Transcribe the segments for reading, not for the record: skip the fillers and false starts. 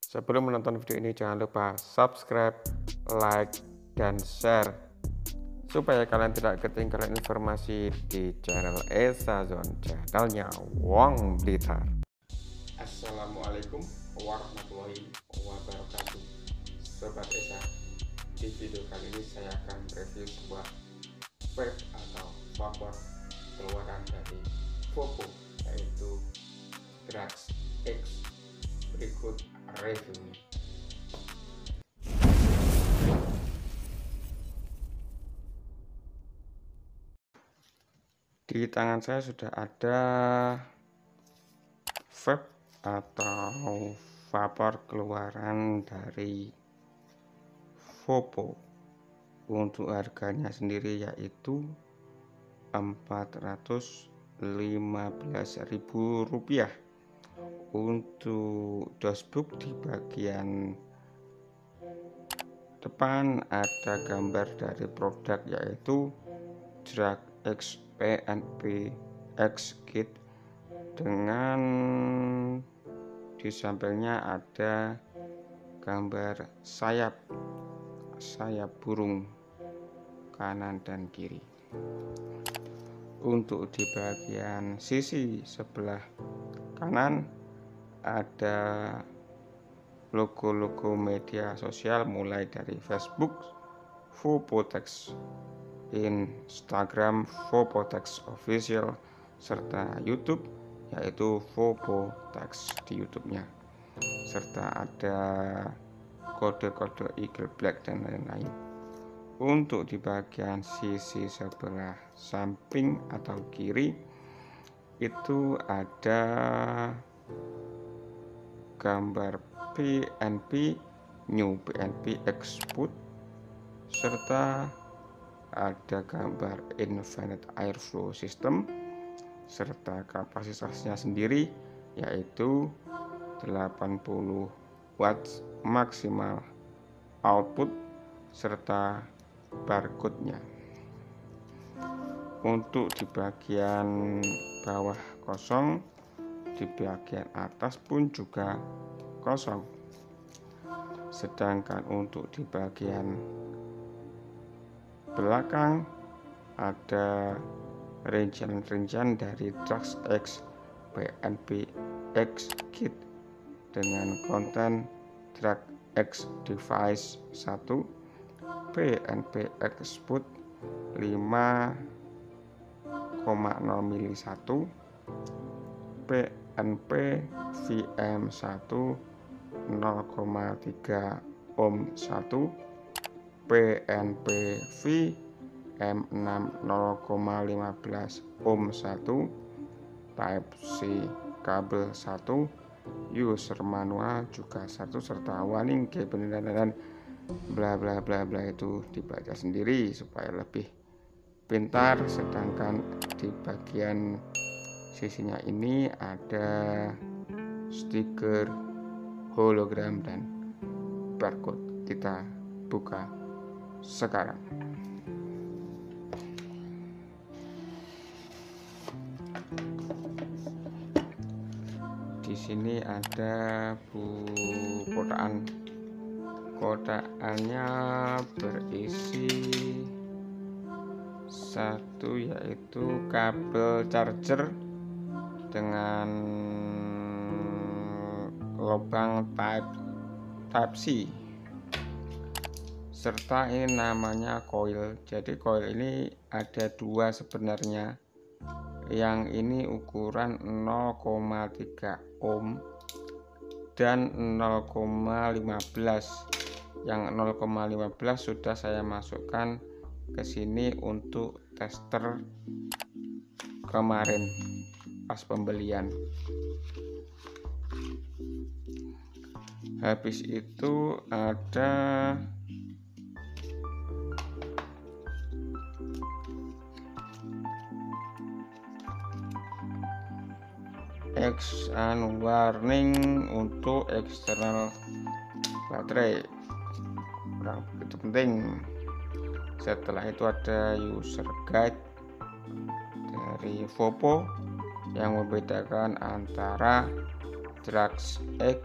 Sebelum menonton video ini jangan lupa subscribe, like, dan share supaya kalian tidak ketinggalan informasi di channel Esa Zone, channelnya Wong Blitar. Assalamualaikum warahmatullahi wabarakatuh. Sobat Esa, di video kali ini saya akan review sebuah vape atau vapor keluaran dari Vopo, yaitu Drax X. Berikut reviewnya. Di tangan saya sudah ada vape atau vapor keluaran dari Vopo. Untuk harganya sendiri yaitu Rp415.000. Untuk dosbook di bagian depan ada gambar dari produk yaitu Drax X PNP X Kit, dengan di sampingnya ada gambar sayap burung kanan dan kiri. Untuk di bagian sisi sebelah kanan ada logo-logo media sosial mulai dari Facebook Vopotex, Instagram Vopotex Official, serta YouTube yaitu Vopotex di YouTube-nya, serta ada kode-kode Eagle Black dan lain-lain. Untuk di bagian sisi sebelah samping atau kiri itu ada gambar PNP New PNP Export, serta ada gambar Infinite Airflow System, serta kapasitasnya sendiri yaitu 80 watts maksimal output, serta barcode-nya. Untuk di bagian bawah kosong, di bagian atas pun juga kosong. Sedangkan untuk di bagian belakang ada rincian-rincian dari Drax X PNP X Kit dengan konten Drax X Device 1, PNP Export 5,0 mili 1, PNP VM 1 0,3 ohm 1, PNP VM 6 0,15 ohm 1, Type C kabel 1, user manual juga 1, serta warning kebenaran dan bla bla bla bla, itu dibaca sendiri supaya lebih pintar. Sedangkan di bagian sisinya ini ada stiker hologram dan barcode. Kita buka sekarang. Di sini ada kotakannya berisi satu, yaitu kabel charger dengan lubang type C, serta ini namanya coil. Jadi coil ini ada dua sebenarnya. Yang ini ukuran 0,3 ohm dan 0,15. Yang 0,15 sudah saya masukkan ke sini untuk tester kemarin pas pembelian. Habis itu ada warning untuk eksternal baterai, kurang begitu penting. Setelah itu ada user guide dari Vopo yang membedakan antara Drax X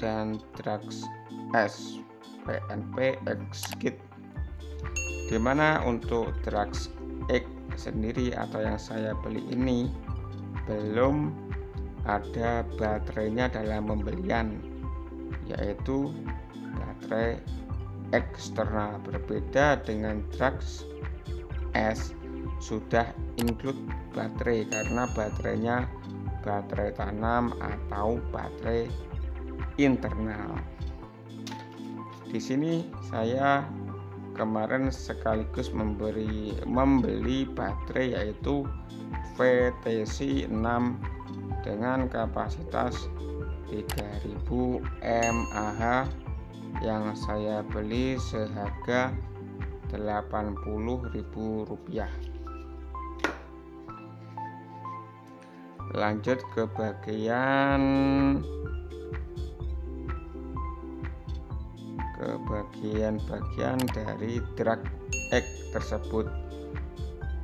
dan Drax S PNP X Kit, dimana untuk Drax X sendiri atau yang saya beli ini belum ada baterainya dalam pembelian, yaitu baterai eksternal. Berbeda dengan Drax S sudah include baterai karena baterainya baterai tanam atau baterai internal. Di sini saya kemarin sekaligus membeli baterai yaitu VTC 6 dengan kapasitas 3000 mAh yang saya beli seharga Rp80.000. Lanjut ke bagian dari Drax X tersebut.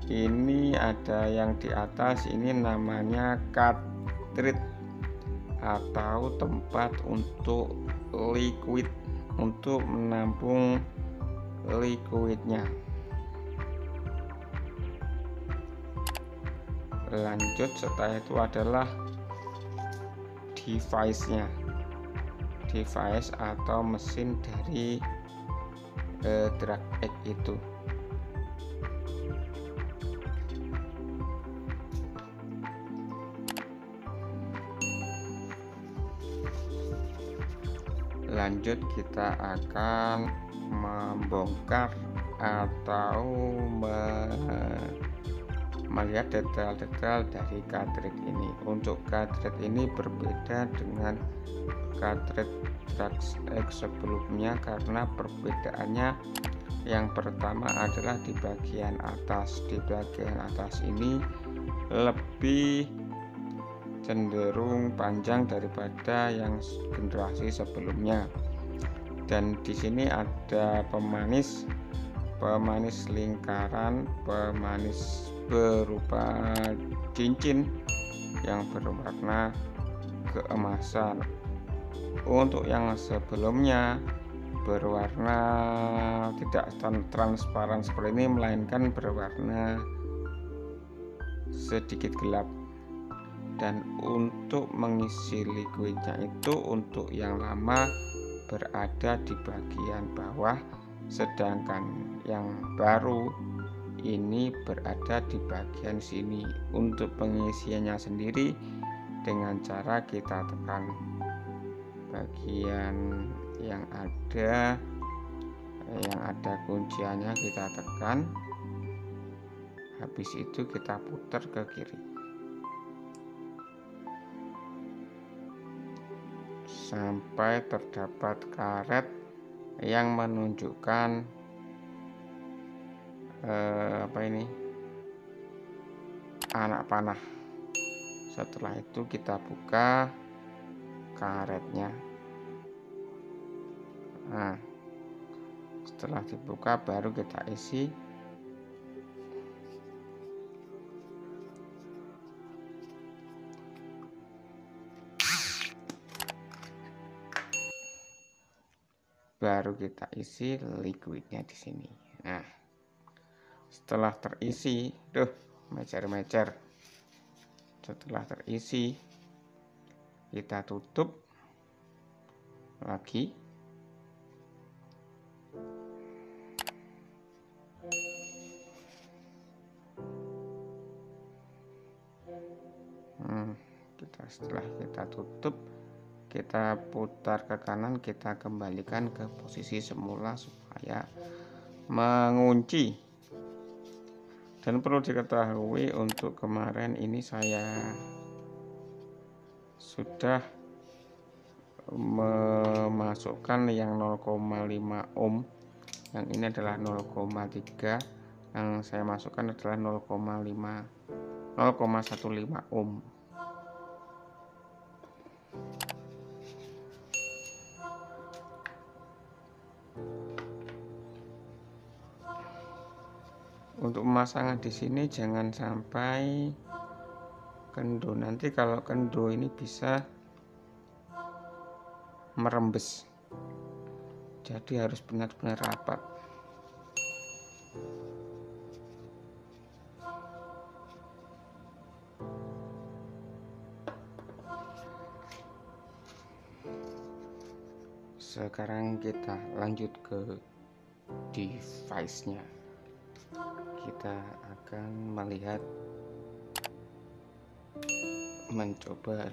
Ini ada yang di atas, ini namanya cartridge atau tempat untuk liquid, untuk menampung liquidnya. Lanjut setelah itu adalah device atau mesin dari Drax X itu. Lanjut kita akan membongkar atau melihat detail-detail dari cartridge ini. Untuk cartridge ini berbeda dengan cartridge Drax X sebelumnya karena perbedaannya yang pertama adalah di bagian atas. Di bagian atas ini lebih cenderung panjang daripada yang generasi sebelumnya, dan di sini ada pemanis lingkaran, pemanis berupa cincin yang berwarna keemasan. Untuk yang sebelumnya berwarna tidak transparan seperti ini, melainkan berwarna sedikit gelap. Dan untuk mengisi liquidnya itu untuk yang lama berada di bagian bawah, sedangkan yang baru ini berada di bagian sini. Untuk pengisiannya sendiri dengan cara kita tekan bagian yang ada kunciannya, kita tekan, habis itu kita putar ke kiri sampai terdapat karet yang menunjukkan anak panah. Setelah itu kita buka karetnya. Nah, setelah dibuka baru kita isi. Baru kita isi liquidnya di sini. Nah, setelah terisi, mecer. Setelah terisi, kita tutup lagi. Setelah kita tutup, kita putar ke kanan, kita kembalikan ke posisi semula supaya mengunci. Dan perlu diketahui untuk kemarin ini saya sudah memasukkan yang 0,5 ohm, yang ini adalah 0,3, yang saya masukkan adalah 0,15 ohm. Untuk pemasangan di sini jangan sampai kendor. Nanti kalau kendor ini bisa merembes, jadi harus benar-benar rapat. Sekarang kita lanjut ke device-nya. Kita akan melihat, mencoba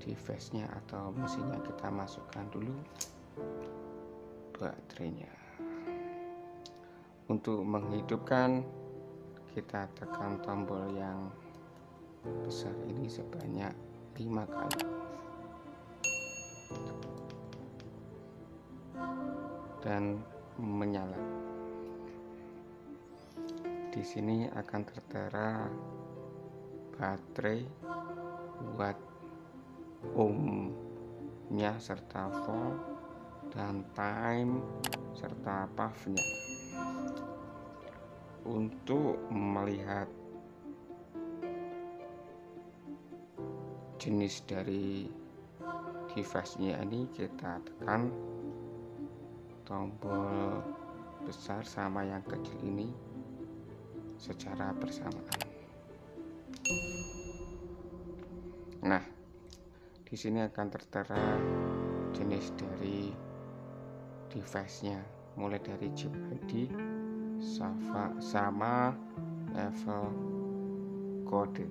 device-nya atau mesinnya. Kita masukkan dulu baterainya. Untuk menghidupkan, kita tekan tombol yang besar ini sebanyak 5 kali dan menyala. Di sini akan tertera baterai, watt, ohmnya serta volt, dan time serta puff-nya. Untuk melihat jenis dari device-nya ini, kita tekan tombol besar sama yang kecil ini secara bersamaan. Nah, di sini akan tertera jenis dari device-nya, mulai dari chip ID sama level kode.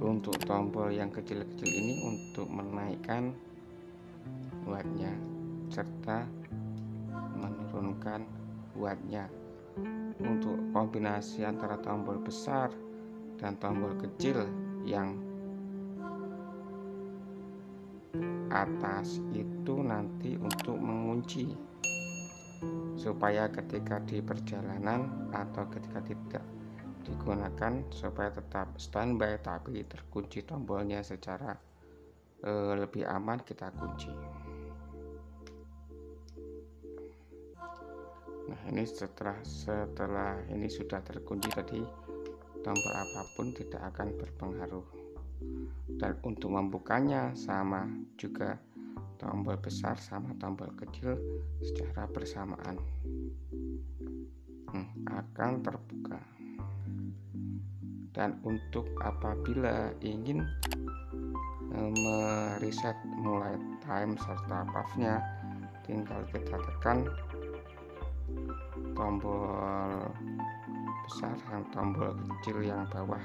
Untuk tombol yang kecil-kecil ini untuk menaikkan wattnya serta menurunkan wattnya. Untuk kombinasi antara tombol besar dan tombol kecil yang atas itu nanti untuk mengunci, supaya ketika di perjalanan atau ketika tidak digunakan supaya tetap standby tapi terkunci tombolnya secara lebih aman, kita kunci. Nah, ini setelah ini sudah terkunci tadi, tombol apapun tidak akan berpengaruh. Dan untuk membukanya sama juga, tombol besar sama tombol kecil secara bersamaan akan terbuka. Dan untuk apabila ingin mereset mulai time serta puff-nya, tinggal kita tekan tombol besar dan tombol kecil yang bawah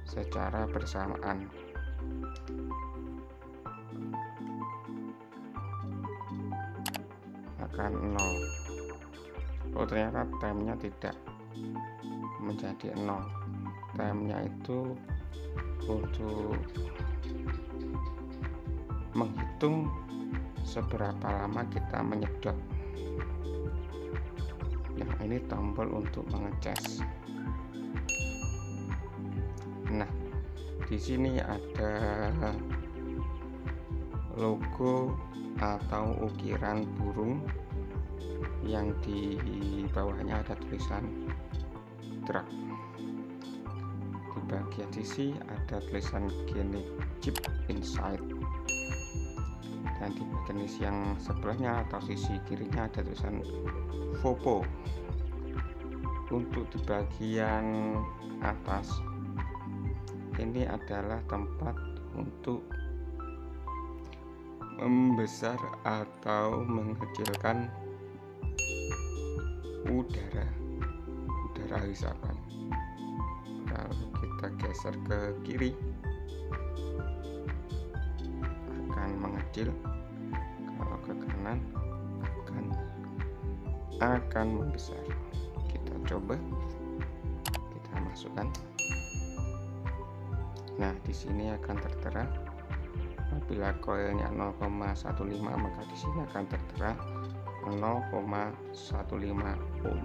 secara bersamaan. Akan 0. Oh, ternyata time-nya tidak menjadi 0. Time-nya itu untuk menghitung seberapa lama kita menyedot. Yang ini tombol untuk mengecas. Nah, di sini ada logo atau ukiran burung yang di bawahnya ada tulisan truck. Di bagian sisi ada tulisan Gene chip inside, dan di bagian sisi yang sebelahnya atau sisi kirinya ada tulisan Vopo. Untuk di bagian atas ini adalah tempat untuk membesar atau mengecilkan udara hisapan. Kalau kita geser ke kiri akan mengecil, kalau ke kanan akan membesar. Kita coba, kita masukkan. Nah, di sini akan tertera apabila koilnya 0,15, maka di sini akan tertera 0,15 ohm.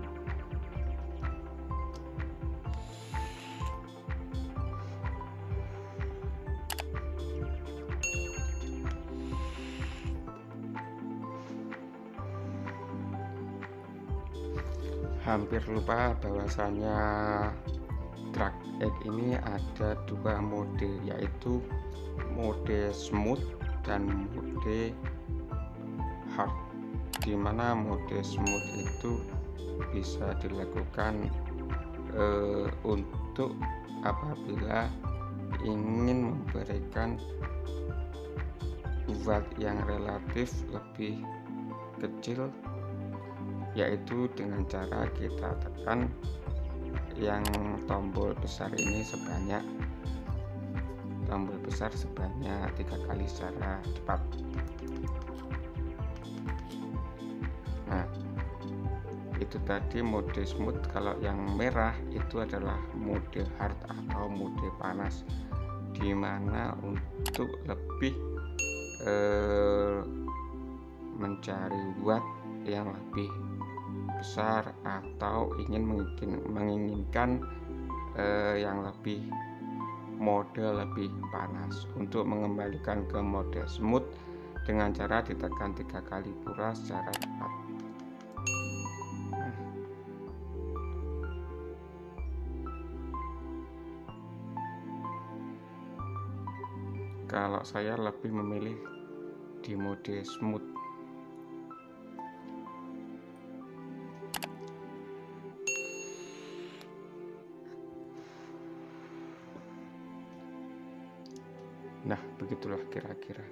Hampir lupa bahwasanya Truck X ini ada dua mode, yaitu mode smooth dan mode hard, di mana mode smooth itu bisa dilakukan untuk apabila ingin memberikan watt yang relatif lebih kecil, yaitu dengan cara kita tekan yang tombol besar ini sebanyak 3 kali secara cepat. Nah, itu tadi mode smooth. Kalau yang merah itu adalah mode hard atau mode panas, dimana untuk lebih mencari watt yang lebih besar atau menginginkan yang mode lebih panas. Untuk mengembalikan ke mode smooth dengan cara ditekan 3 kali pura secara cepat. Kalau saya lebih memilih di mode smooth. Nah, begitulah kira-kira.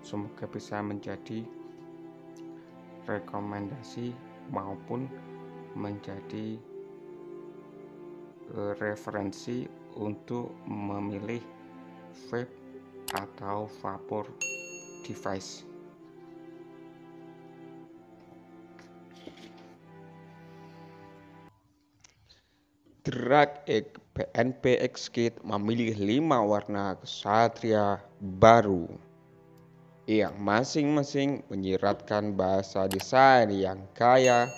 Semoga bisa menjadi rekomendasi maupun menjadi referensi untuk memilih vape atau vapor device. DragX PNP X Kit memilih 5 warna ksatria baru yang masing-masing menyiratkan bahasa desain yang kaya.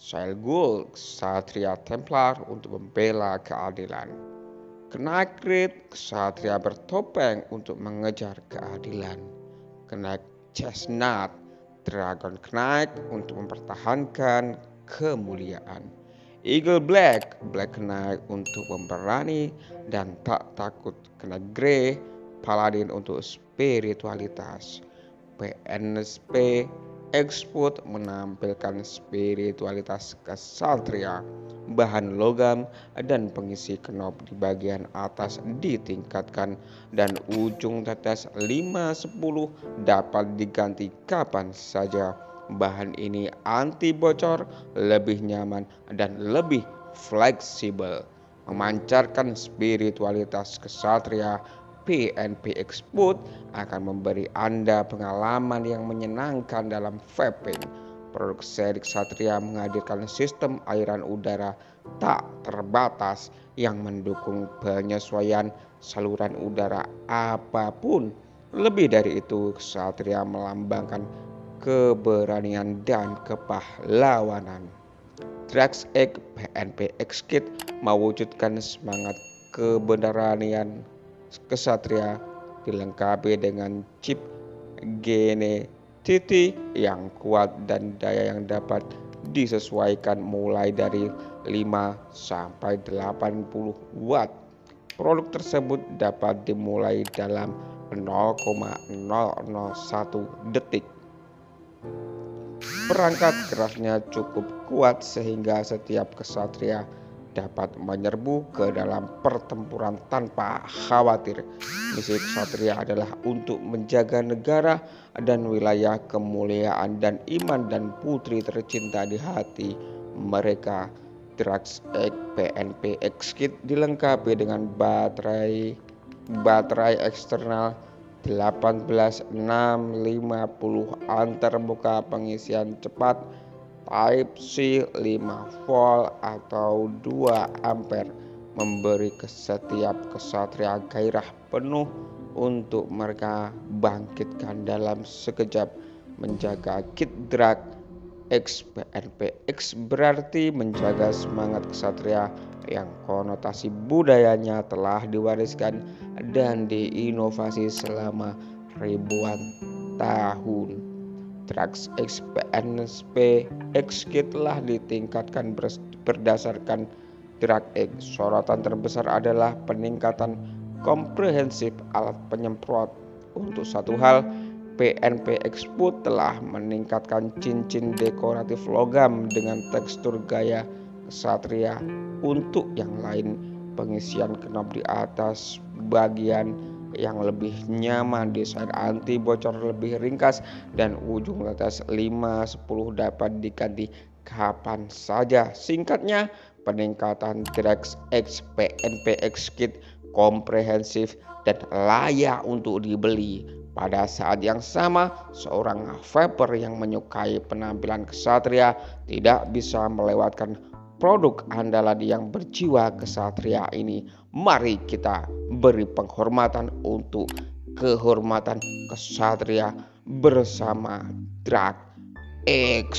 Shell Gold ksatria Templar untuk membela keadilan. Knight Red ksatria bertopeng untuk mengejar keadilan. Knight Chestnut Dragon Knight untuk mempertahankan kemuliaan. Eagle Black Knight untuk pemberani dan tak takut. Knight Grey Paladin untuk spiritualitas. PNP Export menampilkan spiritualitas ksatria, bahan logam dan pengisi knop di bagian atas ditingkatkan dan ujung tetes 5-10 dapat diganti kapan saja. Bahan ini anti bocor, lebih nyaman dan lebih fleksibel, memancarkan spiritualitas ksatria. PNP Export akan memberi Anda pengalaman yang menyenangkan dalam vaping. Produk seri ksatria menghadirkan sistem aliran udara tak terbatas yang mendukung penyesuaian saluran udara apapun. Lebih dari itu, ksatria melambangkan keberanian dan kepahlawanan. DragX PNP X Kit mewujudkan semangat keberanian ksatria, dilengkapi dengan chip genetik yang kuat dan daya yang dapat disesuaikan mulai dari 5-80 watt. Produk tersebut dapat dimulai dalam 0,001 detik. Perangkat kerasnya cukup kuat sehingga setiap ksatria dapat menyerbu ke dalam pertempuran tanpa khawatir. Misi ksatria adalah untuk menjaga negara dan wilayah kemuliaan dan iman dan putri tercinta di hati mereka. DragX PNP X Kit dilengkapi dengan baterai eksternal 18650 antarmuka pengisian cepat Type C 5 volt atau 2 ampere, memberi ke setiap ksatria gairah penuh untuk mereka bangkitkan dalam sekejap. Menjaga kit DragX PNP X berarti menjaga semangat ksatria yang konotasi budayanya telah diwariskan dan diinovasi selama ribuan tahun. DragX PNP X Kit telah ditingkatkan berdasarkan DragX. Sorotan terbesar adalah peningkatan komprehensif alat penyemprot. Untuk satu hal, PNP Export telah meningkatkan cincin dekoratif logam dengan tekstur gaya kesatria. Untuk yang lain, pengisian knop di atas bagian yang lebih nyaman, desain anti bocor lebih ringkas, dan ujung tetes 5-10 dapat diganti kapan saja. Singkatnya, peningkatan DirectX PNPX Kit komprehensif dan layak untuk dibeli. Pada saat yang sama, seorang vapor yang menyukai penampilan kesatria tidak bisa melewatkan produk andalan yang berjiwa kesatria ini. Mari kita beri penghormatan untuk kehormatan kesatria bersama DirectX.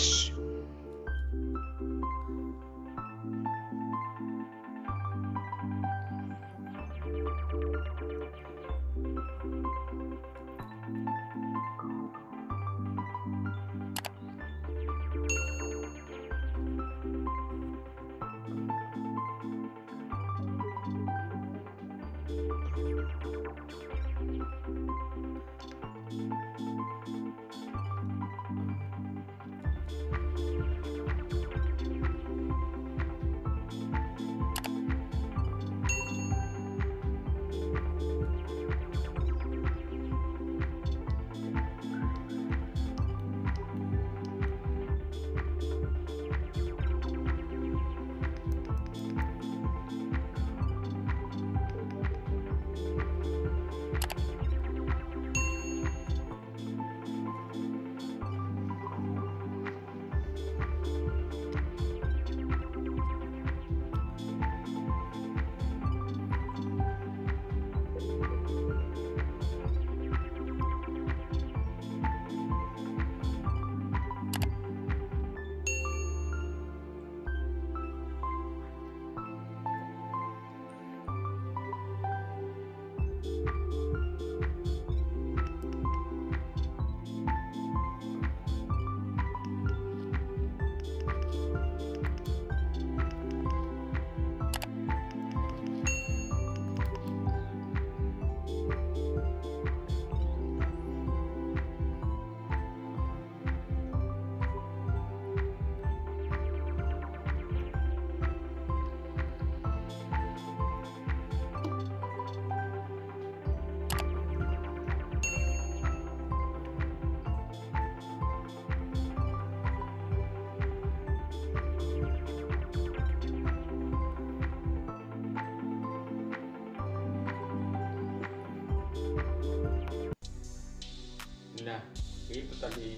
Nah, itu tadi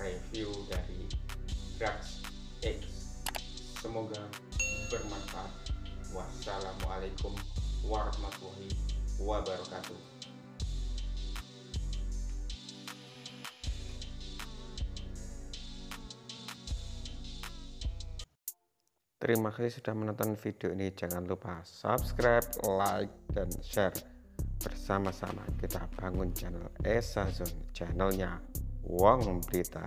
review dari DirectX. Semoga bermanfaat. Wassalamualaikum warahmatullahi wabarakatuh. Terima kasih sudah menonton video ini. Jangan lupa subscribe, like, dan share. Bersama-sama kita bangun channel Esa Zone, channelnya Wong Blitar.